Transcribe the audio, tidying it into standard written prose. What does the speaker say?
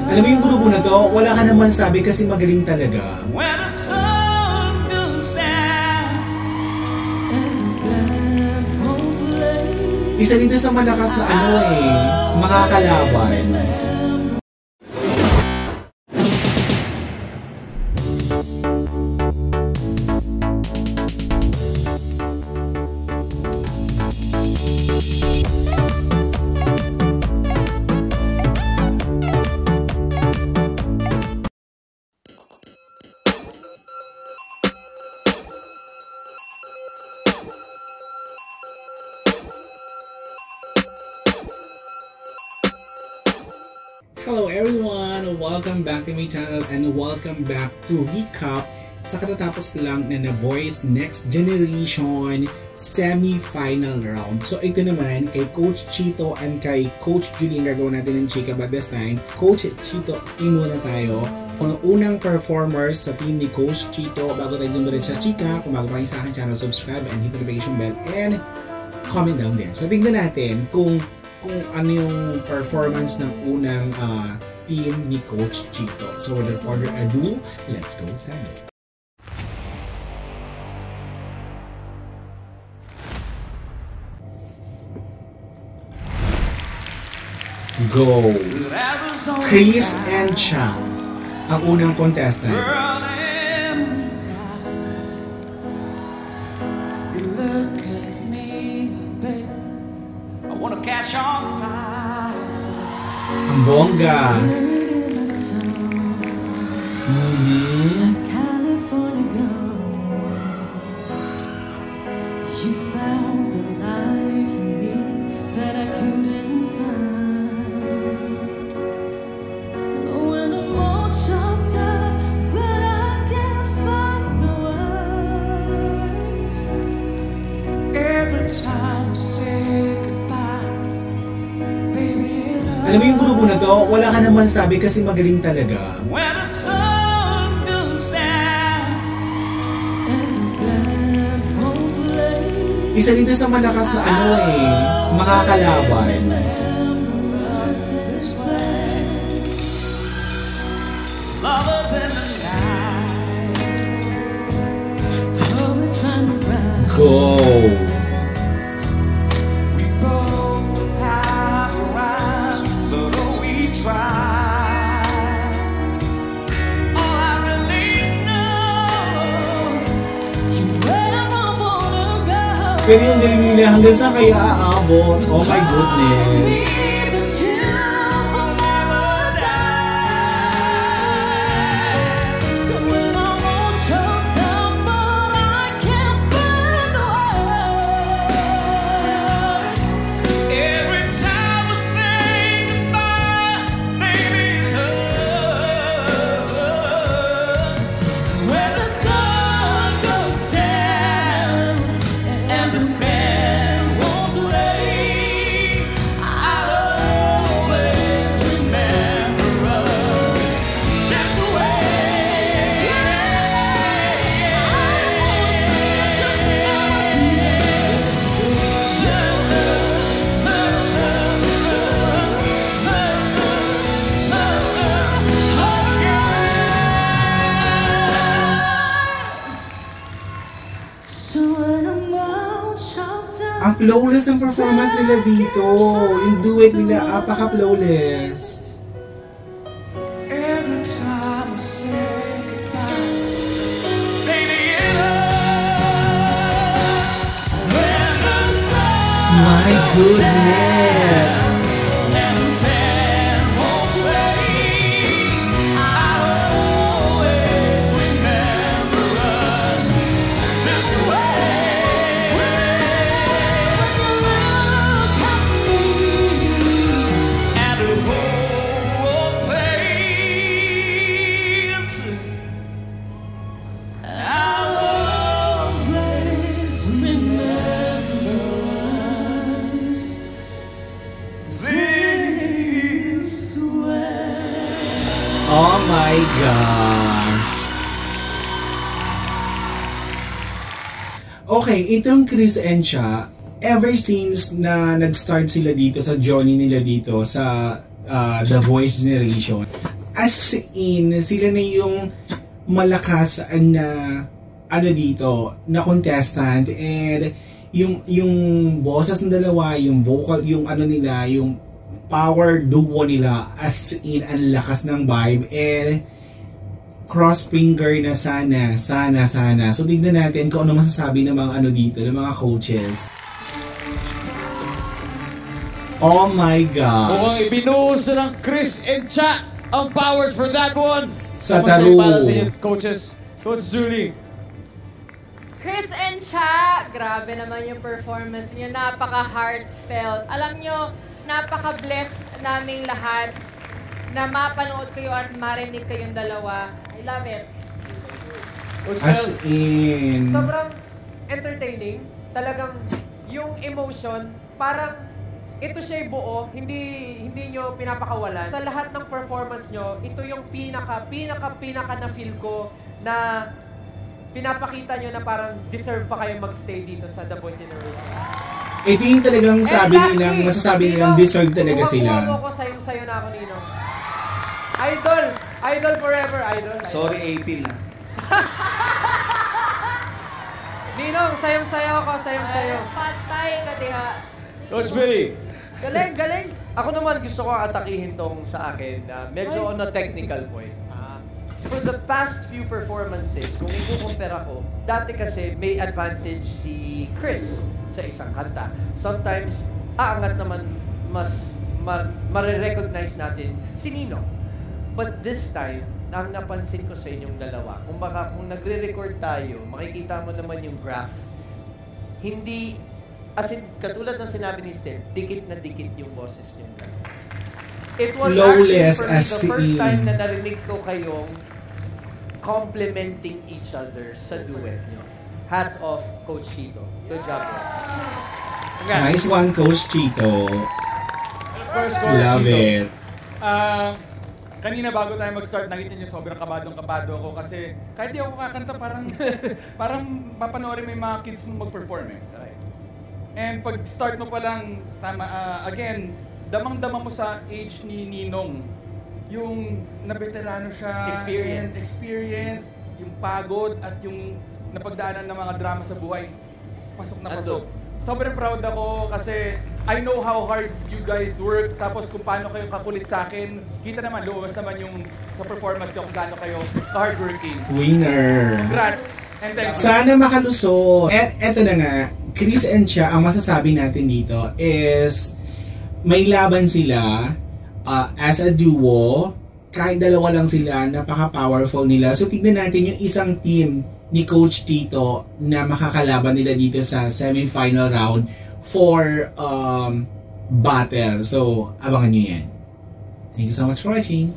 Alam mo yung grupo na to, wala ka naman sabi kasi magaling talaga. Isa dito sa malakas na makakalaban. Hello everyone! Welcome back to my channel and welcome back to recap sa katatapos lang na Voice Next Generation semi-final round. So ito naman kay Coach Chito and kay Coach Julie ang gagawin natin ng chika, but this time Coach Chito, team muna tayo. Kung unang performers sa team ni Coach Chito, bago tayo dumulit sa chika, kung bago pa rin sa akin channel, subscribe and hit the notification bell and comment down there. So tignan natin kung ano yung performance ng unang team ni Coach Chito. So without further ado, let's go inside it. Go! Chris and Cha, ang unang contestant. Ang bongga. Alam mo yung grupo na to, wala ka naman sabi kasi magaling talaga. Isa dito sa malakas na makakalaban. Go! Pero yung galing nila hanggang saan kaya aabot? Oh my goodness! Ang flawless ng performance nila dito. Yung duet nila, apaka-flawless. My goodness! Oh my gosh! Okay, itong Chris and Cha, ever since na nag-start sila dito sa journey nila dito sa The Voice Generation, as in, sila na yung malakas na ano dito, na contestant, and yung boses ng dalawa, yung vocal, yung ano nila, yung power duo nila, as in, ang lakas ng vibe, and cross finger na sana. So tignan natin kung ano masasabi ng mga ano dito, ng mga coaches. Oh my gosh. Mukhang ibinuhos ng Chris and Cha ang powers for that one. Sa taro. Para sa inyo, coaches. Coach Julie. Chris and Cha, grabe naman yung performance niyo. Napaka-heartfelt. Alam nyo, napaka-blessed naming lahat na mapanood kayo at marinig kayong dalawa. I love it. As in, sobrang entertaining. Talagang yung emotion, parang ito siya'y buo, hindi nyo pinapakawalan. Sa lahat ng performance nyo, ito yung pinaka na feel ko na pinapakita nyo na parang deserve pa kayo magstay dito sa The Voice Generation. ito yung talagang sabi nilang, masasabi nilang deserve talaga sila. Kuha ko sayo na ako, Ninong. Idol forever, idol. Sorry, 18 na. Ninong, sayong-sayo ako, sayong-sayo. Patay ka diha. Coach Billy. Galing. Ako naman gusto ko atakihin tong sa akin na medyo on a technical point. For the past few performances, kung i-compare ako, dati kasi may advantage si Chris sa isang kanta. Sometimes, aangat naman mas marirecognize natin si Nino. But this time, ang napansin ko sa inyong dalawa, kung nagre-record tayo, makikita mo naman yung graph, hindi, as in, katulad ng sinabi ni Steph, dikit na dikit yung boses niyo. It was flawless actually for me the first in time na narinig ko kayong complimenting each other sa duet niyo. Hats off, Coach Chito. Good job. nice one, Coach Chito. Of course, Coach Love Chito. it. Kanina bago tayo mag-start, nakita niyo sobrang kabadong-kabado ako kasi kahit di ako kakanta, parang papanoorin mo yung mga kids mo mag-perform eh. And pag start mo pa lang, again, damang-dama mo sa age ni Ninong. Yung nabeterano siya, experience, yung pagod at yung napagdaanan ng mga drama sa buhay. Pasok na pasok. Sobrang proud ako kasi I know how hard you guys work, tapos kung paano kayo kakulit sa akin, kita naman, lumabas naman yung sa performance ko kung gaano kayo hardworking. Winner. Congrats! And thank you. Sana makalusot. At eto na nga, Chris and Cha, ang masasabi natin dito is may laban sila as a duo. Kahit dalawa lang sila, napaka-powerful nila. So tignan natin yung isang team ni Coach Tito na makakalaban nila dito sa semi-final round for battle. So abangan nyo yan. Thank you so much for watching.